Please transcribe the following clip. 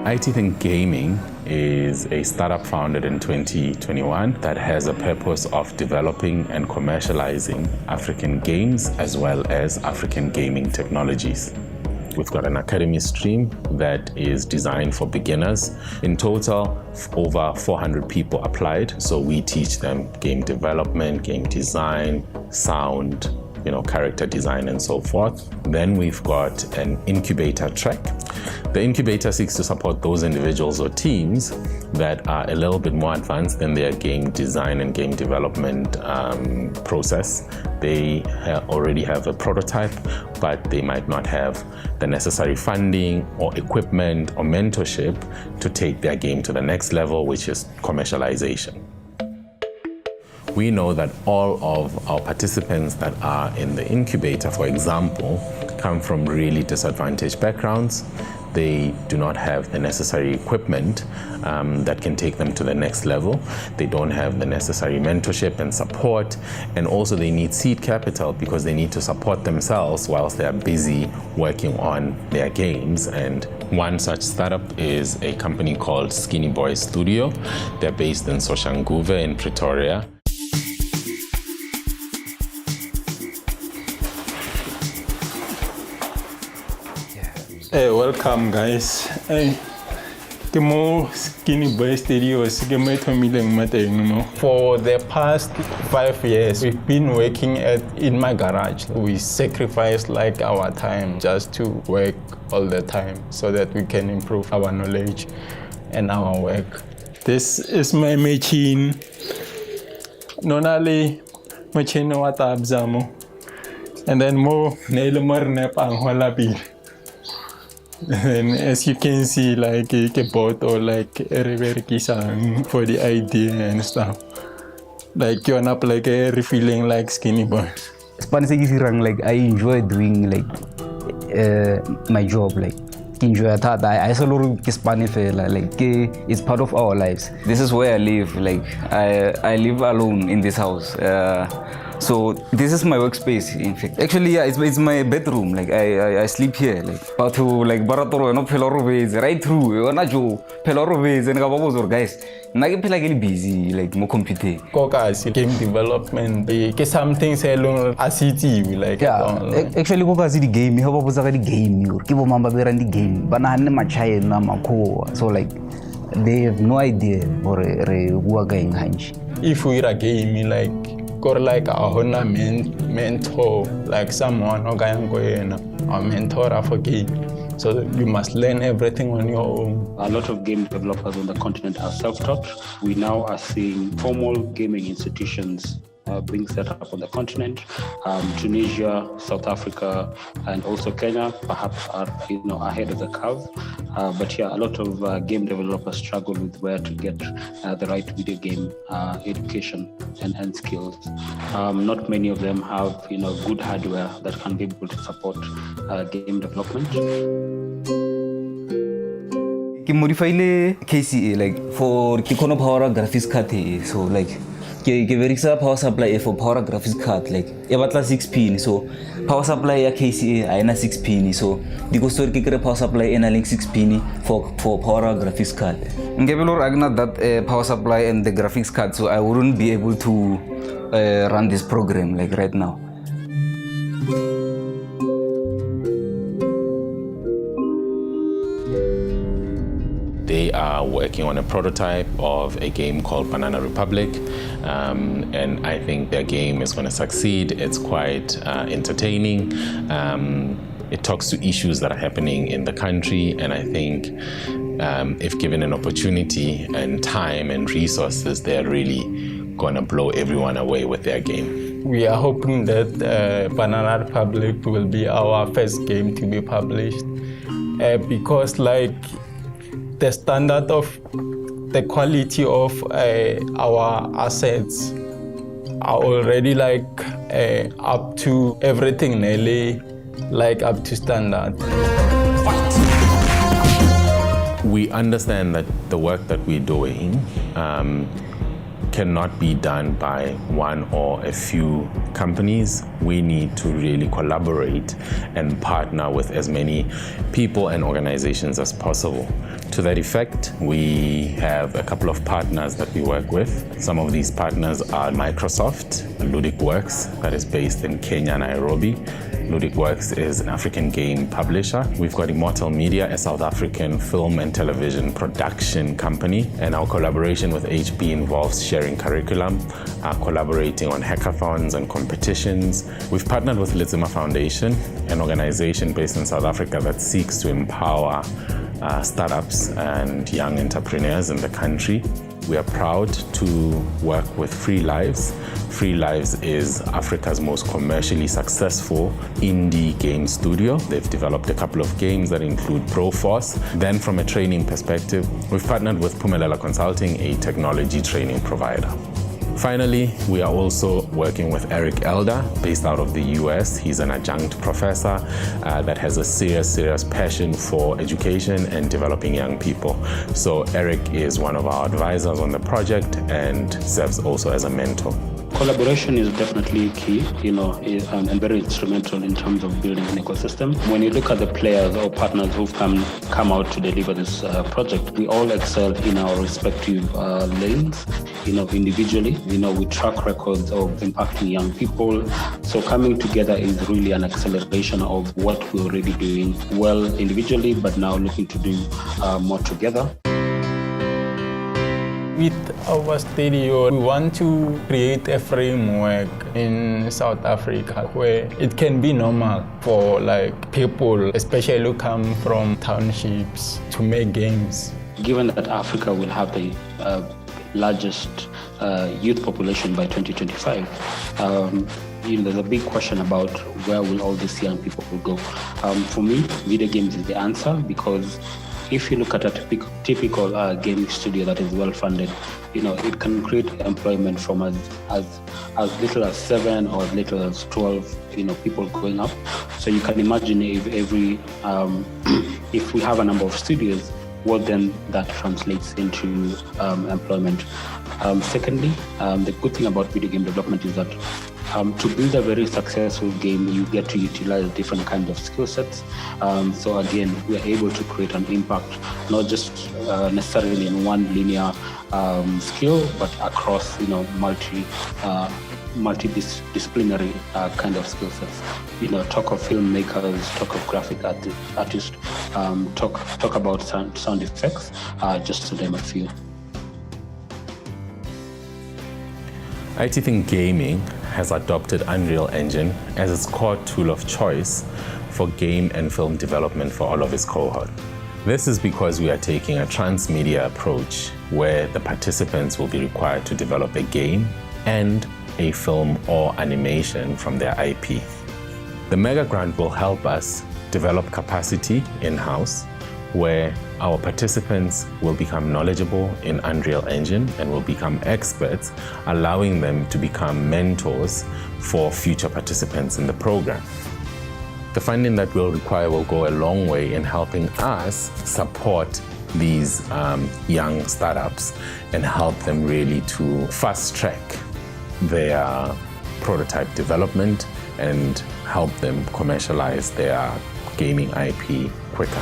ITTHYNK Gaming is a startup founded in 2021 that has a purpose of developing and commercializing African games as well as African gaming technologies. We've got an academy stream that is designed for beginners. In total, over 400 people applied. So we teach them game development, game design, sound, character design and so forth. Then we've got an incubator track. The incubator seeks to support those individuals or teams that are a little bit more advanced in their game design and game development process. They already have a prototype, but they might not have the necessary funding or equipment or mentorship to take their game to the next level, which is commercialization. We know that all of our participants that are in the incubator, for example, come from really disadvantaged backgrounds. They do not have the necessary equipment that can take them to the next level. They don't have the necessary mentorship and support, and also they need seed capital because they need to support themselves whilst they are busy working on their games. And one such startup is a company called Skinny Boy Studio. They're based in Soshanguve in Pretoria. Hey, welcome guys. Hey, Kimo Skinny Boy Studios. For the past 5 years, we've been working in my garage. We sacrifice our time just to work all the time so that we can improve our knowledge and our work. This is my machine. Nonali machine watabzamo. And then more nail marne pang. And as you can see, a bot or a reverse for the idea and stuff. You're not feeling like Skinny Boy. I enjoy doing my job. Enjoy that. I also Spanish. It's part of our lives. This is where I live. I live alone in this house. So this is my workspace. In fact, actually, yeah, it's my bedroom. I sleep here. But to baratoro no pelorove right through. Ona jo pelorove and gababos guys. Nagi pelagili busy more computer. Kokas game development. Ke something selung asiti Actually, kokas the game. How about the game? Kibo mamba berandi game. Banana machai na mako. So they have no idea or going hanch. If we are a game or a Hona mentor, someone or a mentor for game. So you must learn everything on your own. A lot of game developers on the continent are self-taught. We now are seeing formal gaming institutions being set up on the continent. Tunisia, South Africa, and also Kenya perhaps are ahead of the curve. But yeah, a lot of game developers struggle with where to get the right video game education and skills. Not many of them have good hardware that can be able to support game development. Modify KCA for Kikono power graphics card. So Verixa power supply for power graphics card ebatla 6 pin, so power supply ya KCA aina 6 pin, so the story kikere power supply ena link 6 pin for power graphics card. Ngebelor agna that power supply and the graphics card, so I wouldn't be able to run this program right now. They are working on a prototype of a game called Banana Republic, and I think their game is going to succeed. It's quite entertaining. It talks to issues that are happening in the country, and I think if given an opportunity and time and resources, they're really going to blow everyone away with their game. We are hoping that Banana Republic will be our first game to be published because the standard of the quality of our assets are already up to everything nearly up to standard. We understand that the work that we're doing cannot be done by one or a few companies. We need to really collaborate and partner with as many people and organizations as possible. To that effect, we have a couple of partners that we work with. Some of these partners are Microsoft, LudicWorks, that is based in Kenya, Nairobi. LudicWorks is an African game publisher. We've got Immortal Media, a South African film and television production company. And our collaboration with HP involves sharing curriculum, collaborating on hackathons and competitions. We've partnered with Litsima Foundation, an organization based in South Africa that seeks to empower startups and young entrepreneurs in the country. We are proud to work with Free Lives. Free Lives is Africa's most commercially successful indie game studio. They've developed a couple of games that include Proforce. Then from a training perspective, we've partnered with Pumelela Consulting, a technology training provider. Finally, we are also working with Eric Elder, based out of the US. He's an adjunct professor that has a serious passion for education and developing young people. So Eric is one of our advisors on the project and serves also as a mentor. Collaboration is definitely key, and very instrumental in terms of building an ecosystem. When you look at the players or partners who've come out to deliver this project, we all excel in our respective lanes. Individually, with track records of impacting young people. So coming together is really an acceleration of what we're already doing well individually, but now looking to do more together. With our studio, we want to create a framework in South Africa where it can be normal for people, especially who come from townships, to make games. Given that Africa will have the largest youth population by 2025, there's a big question about where will all these young people go. For me, video games is the answer, because if you look at a typical gaming studio that is well funded, it can create employment from as little as 7 or as little as 12, people going up. So you can imagine if if we have a number of studios, what then that translates into employment. Secondly, the good thing about video game development is that to build a very successful game, you get to utilize different kinds of skill sets. So again, we are able to create an impact, not just necessarily in one linear skill, but across multidisciplinary kind of skill sets. Talk of filmmakers, talk of graphic artists, talk about sound effects, just to name a few. ITTHYNK Gaming has adopted Unreal Engine as its core tool of choice for game and film development for all of its cohort. This is because we are taking a transmedia approach where the participants will be required to develop a game and a film or animation from their IP. The Mega Grant will help us develop capacity in-house, where our participants will become knowledgeable in Unreal Engine and will become experts, allowing them to become mentors for future participants in the program. The funding that we'll require will go a long way in helping us support these young startups and help them really to fast track their prototype development and help them commercialize their gaming IP quicker.